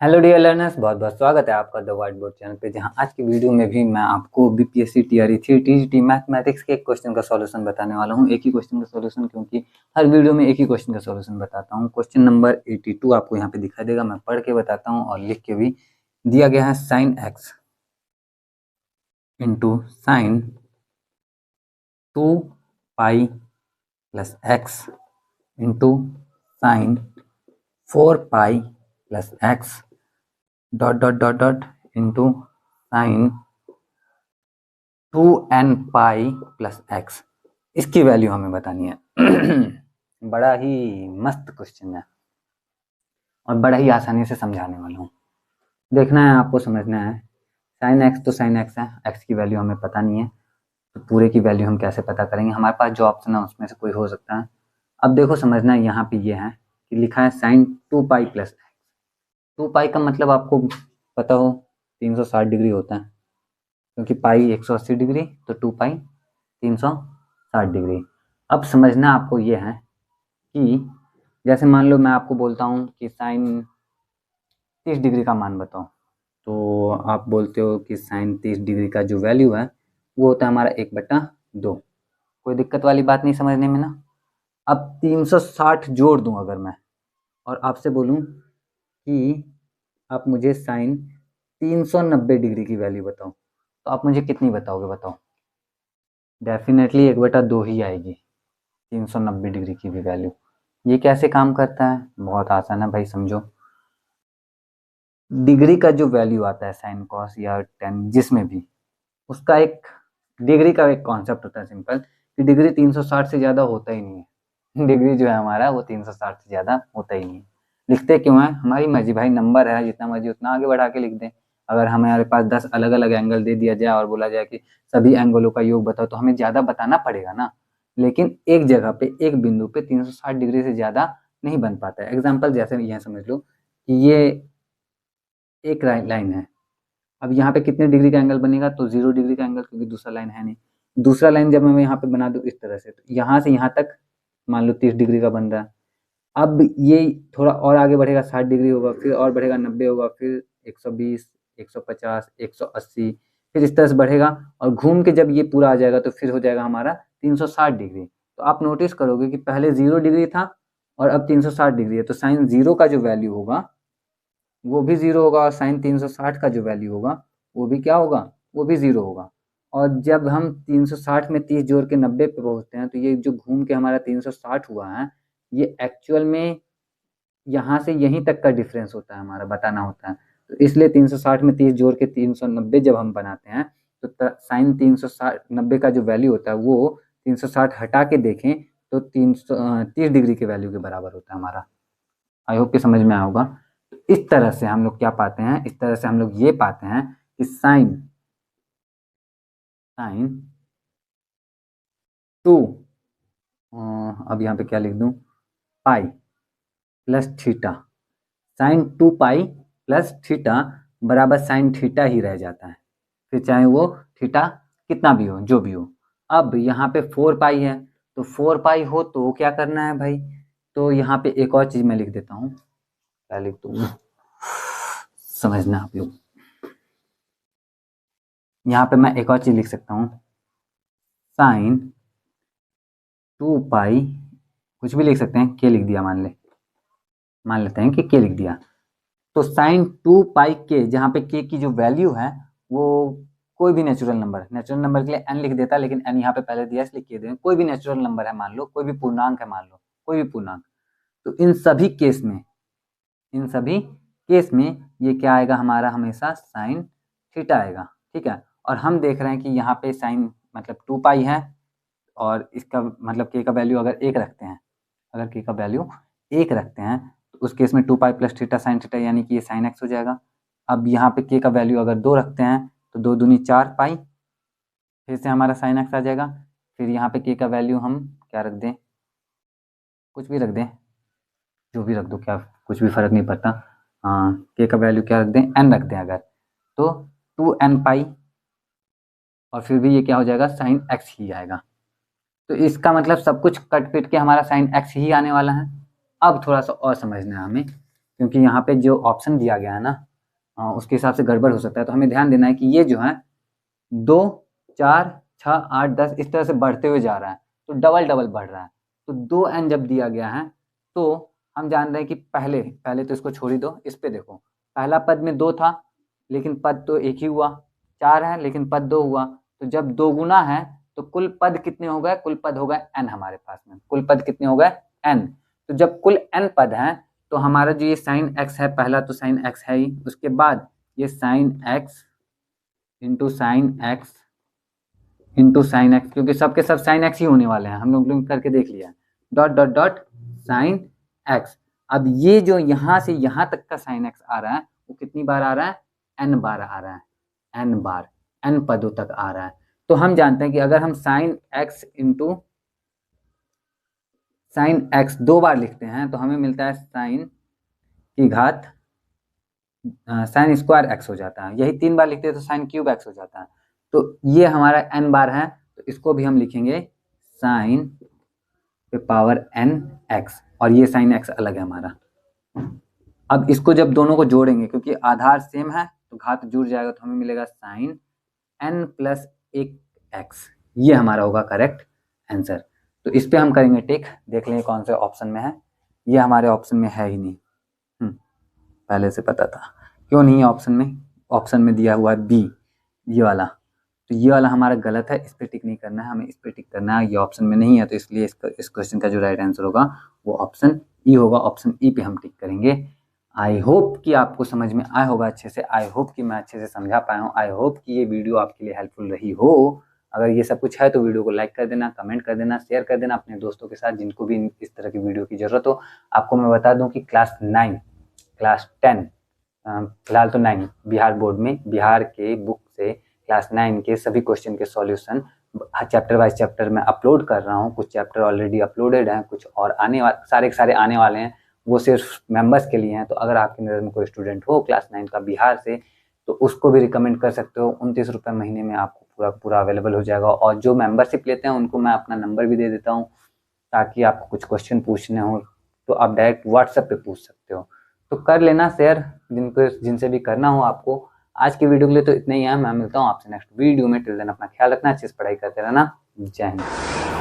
Hello dear learners, बहुत बहुत स्वागत है आपका द व्हाइट बोर्ड चैनल पे। जहां आज की वीडियो में भी मैं आपको बीपीएससी टीआरई 3 टीजीटी मैथमेटिक्स के एक क्वेश्चन का सॉल्यूशन बताने वाला हूं। एक ही क्वेश्चन का सॉल्यूशन, क्योंकि हर वीडियो में एक ही क्वेश्चन का सॉल्यूशन बताता हूं। क्वेश्चन नंबर 82 आपको यहाँ पे दिखाई देगा, मैं पढ़ के बताता हूँ और लिख के भी दिया गया है। Sine x into sine 2 pi plus x into sine 4 pi plus x dot dot dot dot into sine 2n pi plus x. इसकी वैल्यू हमें बतानी है। बड़ा ही मस्त क्वेश्चन है और बड़ा ही आसानी से समझाने वाला हूँ। देखना है, आपको समझना है। साइन एक्स तो साइन एक्स है, एक्स की वैल्यू हमें पता नहीं है, तो पूरे की वैल्यू हम कैसे पता करेंगे? हमारे पास जो ऑप्शन है उसमें से कोई हो सकता है। अब देखो, समझना है, यहाँ पे ये है कि लिखा है साइन 2 पाई प्लस एक्स। 2 पाई का मतलब आपको पता हो 360 डिग्री होता है, क्योंकि पाई 180 डिग्री, तो 2 पाई 360 डिग्री। अब समझना आपको ये है कि जैसे मान लो मैं आपको बोलता हूँ कि साइन 30 डिग्री का मान बताओ, तो आप बोलते हो कि साइन 30 डिग्री का जो वैल्यू है वो होता है हमारा 1/2। कोई दिक्कत वाली बात नहीं समझने में ना? अब 360 जोड़ दूं अगर मैं और आपसे बोलूं कि आप मुझे साइन 390 डिग्री की वैल्यू बताओ, तो आप मुझे कितनी बताओगे? बताओ। डेफिनेटली 1/2 ही आएगी 390 डिग्री की भी वैल्यू। ये कैसे काम करता है? बहुत आसान है भाई, समझो। डिग्री का जो वैल्यू आता है साइन कॉस या टेन जिसमें भी, उसका एक डिग्री का एक कॉन्सेप्ट होता है सिंपल, कि डिग्री 360 से ज़्यादा होता ही नहीं है। डिग्री जो है हमारा वो 360 से ज़्यादा होता ही नहीं है। लिखते क्यों है? हमारी मर्जी भाई, नंबर है, जितना मर्जी उतना आगे बढ़ा के लिख दें। अगर हमारे पास 10 अलग अलग एंगल दे दिया जाए और बोला जाए कि सभी एंगलों का योग बताओ, तो हमें ज़्यादा बताना पड़ेगा ना। लेकिन एक जगह पे, एक बिंदु पे 360 डिग्री से ज़्यादा नहीं बन पाता है। एग्जाम्पल जैसे यह समझ लो कि ये एक लाइन है। अब यहाँ पे कितने डिग्री का एंगल बनेगा? तो 0 डिग्री का एंगल, क्योंकि दूसरा लाइन है नहीं। दूसरा लाइन जब मैं यहाँ पे बना दूँ इस तरह से, तो यहाँ से यहाँ तक मान लो 30 डिग्री का बन रहा है। अब ये थोड़ा और आगे बढ़ेगा, 60 डिग्री होगा, फिर और बढ़ेगा 90 होगा, फिर 120, 150, 180, फिर इस तरह से बढ़ेगा और घूम के जब ये पूरा आ जाएगा तो फिर हो जाएगा हमारा 360 डिग्री। तो आप नोटिस करोगे कि पहले 0 डिग्री था और अब 360 डिग्री है, तो साइन 0 का जो वैल्यू होगा वो भी 0 होगा और साइन 360 का जो वैल्यू होगा वो भी क्या होगा? वो भी 0 होगा। और जब हम 360 में 30 जोड़ के 90 पे पहुँचते हैं, तो ये जो घूम के हमारा 360 हुआ है, ये एक्चुअल में यहाँ से यहीं तक का डिफरेंस होता है, हमारा बताना होता है। तो इसलिए 360 में 30 जोड़ के 390 जब हम बनाते हैं, तो साइन 390 का जो वैल्यू होता है वो 360 हटा के देखें तो 30 डिग्री के वैल्यू के बराबर होता है हमारा। आई होप कि समझ में आया होगा। इस तरह से हम लोग क्या पाते हैं? इस तरह से हम लोग ये पाते हैं कि साइन साइन 2, अब यहाँ पे क्या लिख दूं, pi plus theta. Sine 2 pi plus theta बराबर साइन थीटा ही रह जाता है, फिर चाहे वो थीटा कितना भी हो, जो भी हो। अब यहाँ पे 4 पाई है, तो 4 पाई हो तो क्या करना है भाई? तो यहाँ पे एक और चीज मैं लिख देता हूँ। क्या लिख दूँ, समझना आप लोग। यहाँ पे मैं एक और चीज लिख सकता हूँ, साइन 2 पाई, कुछ भी लिख सकते हैं, के लिख दिया, मान लेते हैं कि के लिख दिया। तो साइन 2 पाई के, जहाँ पे के की जो वैल्यू है वो कोई भी नेचुरल नंबर के लिए एन लिख देता, लेकिन एन यहाँ पे पहले दिया इसलिए के दें। कोई भी नेचुरल नंबर है, मान लो कोई भी पूर्णांक है, मान लो कोई भी पूर्णांक, तो इन सभी केस में ये क्या आएगा हमारा? हमेशा साइन थीटा आएगा, ठीक है। और हम देख रहे हैं कि यहाँ पे साइन मतलब 2 पाई है और इसका मतलब के का वैल्यू अगर 1 रखते हैं, अगर के का वैल्यू 1 रखते हैं, तो उस केस में 2 pi plus theta sine theta, यानी कि ये साइन एक्स हो जाएगा। अब यहाँ पे के का वैल्यू अगर 2 रखते हैं, तो 2 दूनी 4 पाई, फिर से हमारा साइन एक्स आ जाएगा। फिर यहाँ पे के का वैल्यू हम क्या रख दें? कुछ भी रख दें, जो भी रख दो, क्या कुछ भी फर्क नहीं पड़ता। हाँ, के का वैल्यू क्या रख दें? एन रख दें अगर, तो 2n पाई, और फिर भी ये क्या हो जाएगा? साइन एक्स ही आएगा। तो इसका मतलब सब कुछ कट पिट के हमारा साइन एक्स ही आने वाला है। अब थोड़ा सा और समझना है हमें क्योंकि यहाँ पे जो ऑप्शन दिया गया है ना उसके हिसाब से गड़बड़ हो सकता है। तो हमें ध्यान देना है कि ये जो है 2, 4, 6, 8, 10 इस तरह से बढ़ते हुए जा रहा है, तो डबल डबल बढ़ रहा है। तो 2n जब दिया गया है तो हम जान रहे हैं कि पहले तो इसको छोड़ ही दो। इस पे देखो, पहला पद में 2 था लेकिन पद तो एक ही हुआ, 4 है लेकिन पद 2 हुआ। तो जब 2 गुना है तो कुल पद कितने हो गए? कुल पद हो गए n हमारे पास में। कुल पद कितने हो गए? n। तो जब कुल n पद हैं तो हमारा जो ये साइन x है, पहला तो साइन x है ही, उसके बाद ये sine x into sine x into sine x, क्योंकि सबके सब साइन एक्स ही होने वाले हैं, हम लोग करके देख लिया। Dot dot dot sine x. अब ये जो यहाँ से यहाँ तक का साइन एक्स आ रहा है वो कितनी बार आ रहा है? n बार आ रहा है, n बार, n पदों तक आ रहा है। तो हम जानते हैं कि अगर हम sine x into sine x 2 बार लिखते हैं तो हमें मिलता है साइन की घात साइन स्क्वायर एक्स हो जाता है। यही 3 बार लिखते हैं तो साइन क्यूब एक्स हो जाता है। तो ये हमारा n बार है, तो इसको भी हम लिखेंगे साइन पे पावर n x, और ये साइन x अलग है हमारा। अब इसको जब दोनों को जोड़ेंगे, क्योंकि आधार सेम है तो घात जुड़ जाएगा, तो हमें मिलेगा साइन n प्लस 1x। ये हमारा होगा करेक्ट आंसर। तो इस पे हम करेंगे टिक, देख लेंगे कौन से ऑप्शन में है। ये हमारे ऑप्शन में है ही नहीं, पहले से पता था। क्यों नहीं है ऑप्शन में? ऑप्शन में दिया हुआ है बी, ये वाला। तो ये वाला हमारा गलत है, इस पे टिक नहीं करना है, हमें इस पे टिक करना है। ये ऑप्शन में नहीं है तो इसलिए इस क्वेश्चन का जो राइट आंसर होगा वो ऑप्शन ई होगा। ऑप्शन ई पे हम टिक करेंगे। आई होप कि आपको समझ में आया होगा अच्छे से। आई होप कि मैं अच्छे से समझा पाया हूँ। आई होप कि ये वीडियो आपके लिए हेल्पफुल रही हो। अगर ये सब कुछ है तो वीडियो को लाइक कर देना, कमेंट कर देना, शेयर कर देना अपने दोस्तों के साथ जिनको भी इस तरह की वीडियो की ज़रूरत हो। आपको मैं बता दूँ कि क्लास 9, क्लास 10, फिलहाल तो 9 बिहार बोर्ड में, बिहार के बुक से क्लास 9 के सभी क्वेश्चन के सॉल्यूशन चैप्टर वाइज चैप्टर में अपलोड कर रहा हूँ। कुछ चैप्टर ऑलरेडी अपलोडेड हैं, कुछ और आने वाले, सारे के सारे आने वाले हैं। वो सिर्फ मेंबर्स के लिए हैं। तो अगर आपकी नज़र में कोई स्टूडेंट हो क्लास 9 का बिहार से, तो उसको भी रिकमेंड कर सकते हो। 29 रुपये महीने में आपको पूरा अवेलेबल हो जाएगा। और जो मेंबरशिप लेते हैं उनको मैं अपना नंबर भी दे देता हूँ, ताकि आपको कुछ क्वेश्चन पूछने हो तो आप डायरेक्ट व्हाट्सएप पे पूछ सकते हो। तो कर लेना शेयर जिनसे भी करना हो आपको। आज की वीडियो के लिए तो इतना ही है। मैं मिलता हूँ आपसे नेक्स्ट वीडियो में। टिल देन अपना ख्याल रखना, अच्छे से पढ़ाई करते रहना। जय हिंद।